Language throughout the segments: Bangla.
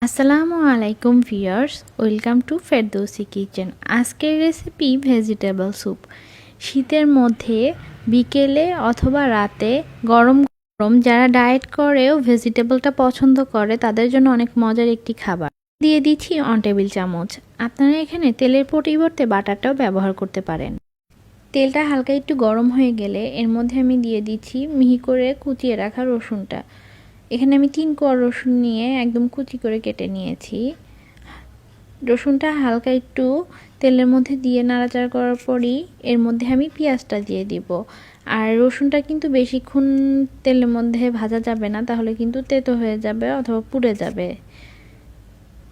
আসসালামু আলাইকুম viewers, welcome to Ferdousi kitchen. আজকের রেসিপি ভেজিটেবল স্যুপ। শীতের মধ্যে বিকেলে অথবা রাতে গরম গরম যারা ডায়েট করেও ভেজিটেবলটা পছন্দ করে তাদের জন্য অনেক মজার একটি খাবার। দিয়ে দিচ্ছি 1 টেবিল চামচ। আপনারা এখানে তেলের পরিবর্তে বাটারটাও ব্যবহার করতে পারেন। তেলটা হালকা একটু গরম হয়ে গেলে এর মধ্যে আমি দিয়ে দিচ্ছি মিহি করে কুচিয়ে রাখা রসুনটা। এখানে আমি 3 কোয়া রসুন নিয়ে একদম কুচি করে কেটে নিয়েছি। রসুনটা হালকা একটু তেলের মধ্যে দিয়ে নাড়াচাড়া করার পরই এর মধ্যে আমি পেঁয়াজটা দিয়ে দিব। আর রসুনটা কিন্তু বেশিক্ষণ তেলের মধ্যে ভাজা যাবে না, তাহলে কিন্তু তেতো হয়ে যাবে অথবা পুড়ে যাবে।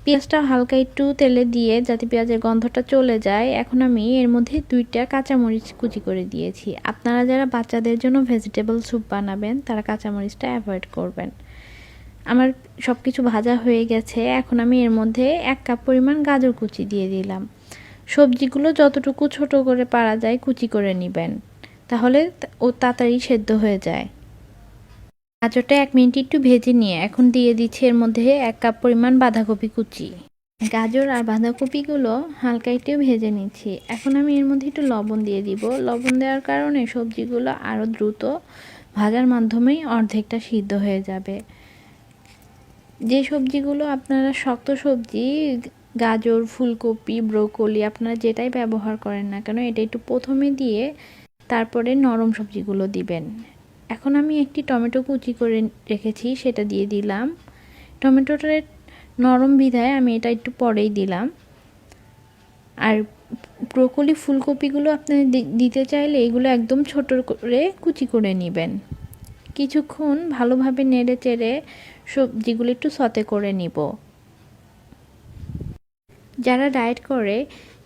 পেঁয়াজটা হালকা একটু তেলে দিয়ে যাতে পেঁয়াজের গন্ধটা চলে যায়, এখন আমি এর মধ্যে 2টা কাঁচামরিচ কুচি করে দিয়েছি। আপনারা যারা বাচ্চাদের জন্য ভেজিটেবল স্যুপ বানাবেন তারা কাঁচামরিচটা অ্যাভয়েড করবেন। আমার সব কিছু ভাজা হয়ে গেছে। এখন আমি এর মধ্যে 1 কাপ পরিমাণ গাজর কুচি দিয়ে দিলাম। সবজিগুলো যতটুকু ছোট করে পারা যায় কুচি করে নেবেন, তাহলে ও তাড়াতাড়ি সেদ্ধ হয়ে যায়। গাজরটা 1 মিনিট একটু ভেজে নিয়ে এখন দিয়ে দিচ্ছি এর মধ্যে 1 কাপ পরিমাণ বাঁধাকপি কুচি। গাজর আর বাঁধাকপিগুলো হালকা একটু ভেজে নিচ্ছি। এখন আমি এর মধ্যে একটু লবণ দিয়ে দিব। লবণ দেওয়ার কারণে সবজিগুলো আরও দ্রুত ভাজার মাধ্যমেই অর্ধেকটা সিদ্ধ হয়ে যাবে। যে সবজিগুলো আপনারা শক্ত সবজি, গাজর, ফুলকপি, ব্রোকলি আপনারা যেটাই ব্যবহার করেন না কেন, এটা একটু প্রথমে দিয়ে তারপরে নরম সবজিগুলো দিবেন। এখন আমি একটি টমেটো কুচি করে রেখেছি, সেটা দিয়ে দিলাম। টমেটোটা নরম বিধায় আমি এটা একটু পরেই দিলাম। আর ব্রোকলি, ফুলকপিগুলো আপনারা দিতে চাইলে এগুলো একদম ছোট করে কুচি করে নেবেন। কিছুক্ষণ ভালোভাবে নেড়ে চেড়ে সবজিগুলো একটু সতে করে নিব। যারা ডায়েট করে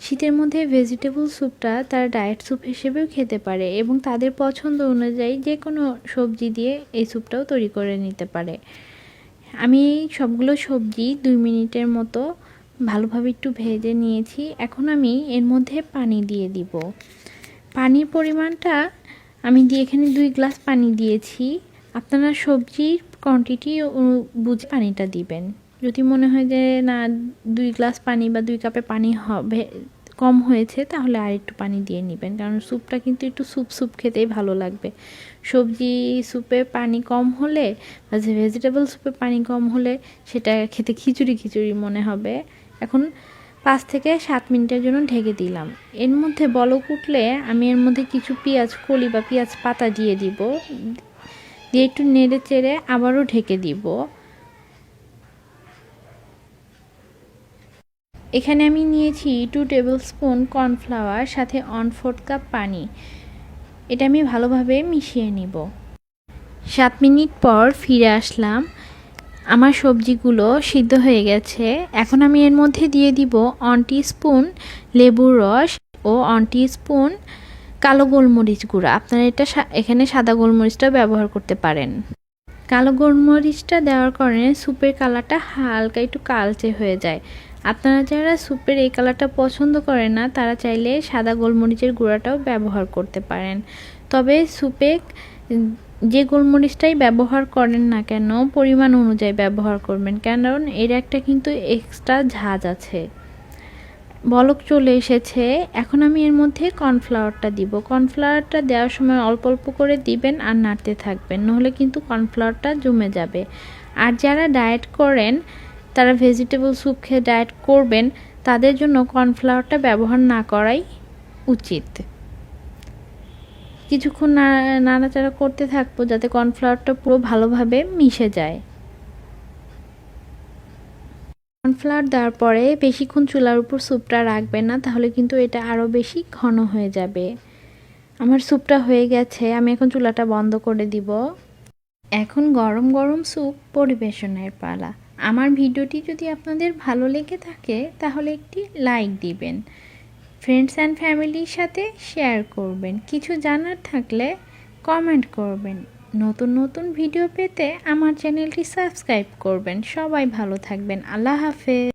শীতের মধ্যে ভেজিটেবল স্যুপটা তারা ডায়েট স্যুপ হিসেবেও খেতে পারে এবং তাদের পছন্দ অনুযায়ী যে কোনো সবজি দিয়ে এই স্যুপটাও তৈরি করে নিতে পারে। আমি সবগুলো সবজি 2 মিনিটের মতো ভালোভাবে একটু ভেজে নিয়েছি। এখন আমি এর মধ্যে পানি দিয়ে দিব। পানির পরিমাণটা আমি এখানে 2 গ্লাস পানি দিয়েছি। আপনারা সবজির কোয়ান্টিটি বুঝে পানিটা দিবেন। যদি মনে হয় যে না 2 গ্লাস পানি বা 2 কাপে পানি হবে কম হয়েছে, তাহলে আর একটু পানি দিয়ে নেবেন, কারণ স্যুপটা কিন্তু একটু স্যুপ খেতেই ভালো লাগবে। সবজি স্যুপে পানি কম হলে বা ভেজিটেবল স্যুপে পানি কম হলে সেটা খেতে খিচুড়ি খিচুড়ি মনে হবে। এখন 5 থেকে 7 মিনিটের জন্য ঢেকে দিলাম। এর মধ্যে বলক উঠলে আমি এর মধ্যে কিছু পেঁয়াজ কলি বা পেঁয়াজ পাতা দিয়ে দিব। দিয়ে একটু নেড়ে চেড়ে আবারও ঢেকে দিব। এখানে আমি নিয়েছি 2 টেবিল স্পুন কর্নফ্লাওয়ার, সাথে 1/4 কাপ পানি। এটা আমি ভালোভাবে মিশিয়ে নিব। 7 মিনিট পর ফিরে আসলাম। আমার সবজিগুলো সিদ্ধ হয়ে গেছে। এখন আমি এর মধ্যে দিয়ে দিব 1 টিস্পুন লেবুর রস ও 1 টিস্পুন কালো গোলমরিচ গুঁড়া। আপনারা এখানে সাদা গোলমরিচটা ব্যবহার করতে পারেন। কালো গোলমরিচটা দেওয়ার কারণে স্যুপের কালারটা হালকা একটু কালচে হয়ে যায়। আপনারা যারা স্যুপের এই কালারটা পছন্দ করেন না তারা চাইলে সাদা গোলমরিচের গুঁড়াটাও ব্যবহার করতে পারেন। তবে স্যুপে যে গোলমরিচটাই ব্যবহার করেন না কেন পরিমাণ অনুযায়ী ব্যবহার করবেন, কারণ এর একটা কিন্তু এক্সট্রা ঝাঁজ আছে। বলক চলে এসেছে। এখন আমি এর মধ্যে কর্নফ্লাওয়ারটা দিব। কর্নফ্লাওয়ারটা দেওয়ার সময় অল্প অল্প করে দিবেন আর নাড়তে থাকবেন, নাহলে কিন্তু কর্নফ্লাওয়ারটা জমে যাবে। আর যারা ডায়েট করেন, তারা ভেজিটেবল স্যুপ খেয়ে ডায়েট করবেন, তাদের জন্য কর্নফ্লাওয়ারটা ব্যবহার না করাই উচিত। কিছুক্ষণ নাড়াচাড়া করতে থাকবো যাতে কর্নফ্লাওয়ারটা পুরো ভালোভাবে মিশে যায়। কর্নফ্লাওয়ার দেওয়ার পরে বেশিক্ষণ চুলার উপর স্যুপটা রাখবেন না, তাহলে কিন্তু এটা আরও বেশি ঘন হয়ে যাবে। আমার স্যুপটা হয়ে গেছে, আমি এখন চুলাটা বন্ধ করে দিব। এখন গরম গরম স্যুপ পরিবেশনের পালা। আমার ভিডিওটি যদি আপনাদের ভালো লেগে থাকে তাহলে একটি লাইক দিবেন, ফ্রেন্ডস অ্যান্ড ফ্যামিলির সাথে শেয়ার করবেন, কিছু জানার থাকলে কমেন্ট করবেন। নতুন নতুন ভিডিও পেতে আমার চ্যানেলটি সাবস্ক্রাইব করবেন। সবাই ভালো থাকবেন। আল্লাহ হাফেজ।